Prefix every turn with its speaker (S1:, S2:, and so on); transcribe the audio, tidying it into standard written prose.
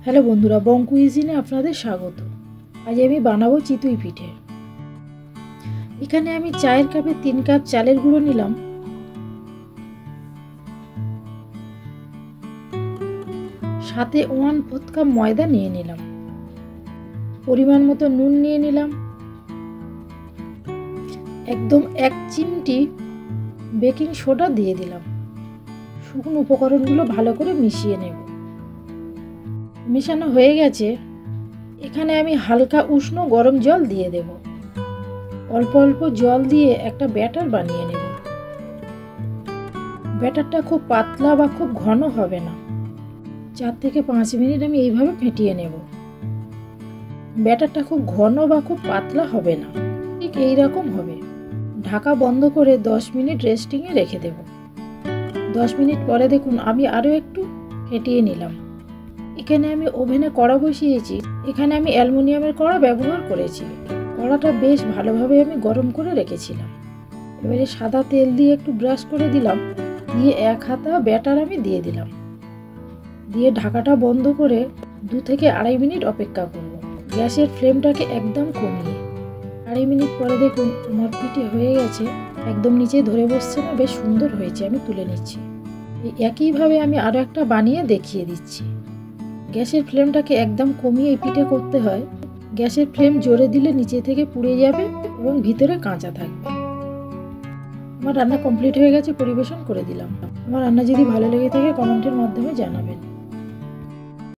S1: Hello বন্ধুরা, বং কুইজিনে আপনাদের স্বাগত। আজ আমি বানাবো চিতই পিঠে। এখানে আমি চায়ের কাপে 3 কাপ চালের গুঁড়ো নিলাম, সাথে 1/4 কাপ ময়দা নিয়ে নিলাম, পরিমাণ মতো নুন নিয়ে নিলাম, একদম 1 চিমটি বেকিং সোডা দিয়ে দিলাম। শুকনো উপকরণগুলো ভালো করে মিশিয়ে নেব। মেশানো হয়ে গেছে। এখানে আমি হালকা উষ্ণ গরম জল দিয়ে দেব। অল্প অল্প জল দিয়ে একটা ব্যাটার বানিয়ে নেব। ব্যাটারটা খুব পাতলা বা খুব ঘন হবে না। 4 থেকে 5 মিনিট আমি এইভাবে ফেটিয়ে নেব। ব্যাটারটা খুব ঘন বা খুব পাতলা হবে না, ঠিক এই রকম হবে। ঢাকা বন্ধ করে 10 মিনিট রেস্টিংয়ে রেখে দেব। 10 মিনিট পরে দেখুন আমি আরও একটু ফেটিয়ে নিলাম। এখানে আমি ওভেনে কড়া বসিয়েছি। এখানে আমি অ্যালুমিনিয়ামের কড়া ব্যবহার করেছি। কড়াটা বেশ ভালোভাবে আমি গরম করে রেখেছিলাম। এবারে সাদা তেল দিয়ে একটু ব্রাশ করে দিলাম, দিয়ে 1 হাতা ব্যাটার আমি দিয়ে দিলাম। দিয়ে ঢাকাটা বন্ধ করে 2 থেকে 2.5 মিনিট অপেক্ষা করব। গ্যাসের ফ্লেমটাকে একদম কমিয়ে। 2.5 মিনিট পরে দেখুন আমার পিঠে হয়ে গেছে। একদম নিচে ধরে বসছে না, বেশ সুন্দর হয়েছে। আমি তুলে নিচ্ছি। একইভাবে আমি আরও একটা বানিয়ে দেখিয়ে দিচ্ছি। গ্যাসের ফ্লেমটাকে একদম কমিয়ে এই পিঠে করতে হয়। গ্যাসের ফ্লেম জোরে দিলে নিচে থেকে পুড়ে যাবে এবং ভিতরে কাঁচা থাকবে। আমার রান্না কমপ্লিট হয়ে গেছে, পরিবেশন করে দিলাম। আমার রান্না যদি ভালো লেগে থাকে কমেন্টের মাধ্যমে জানাবেন।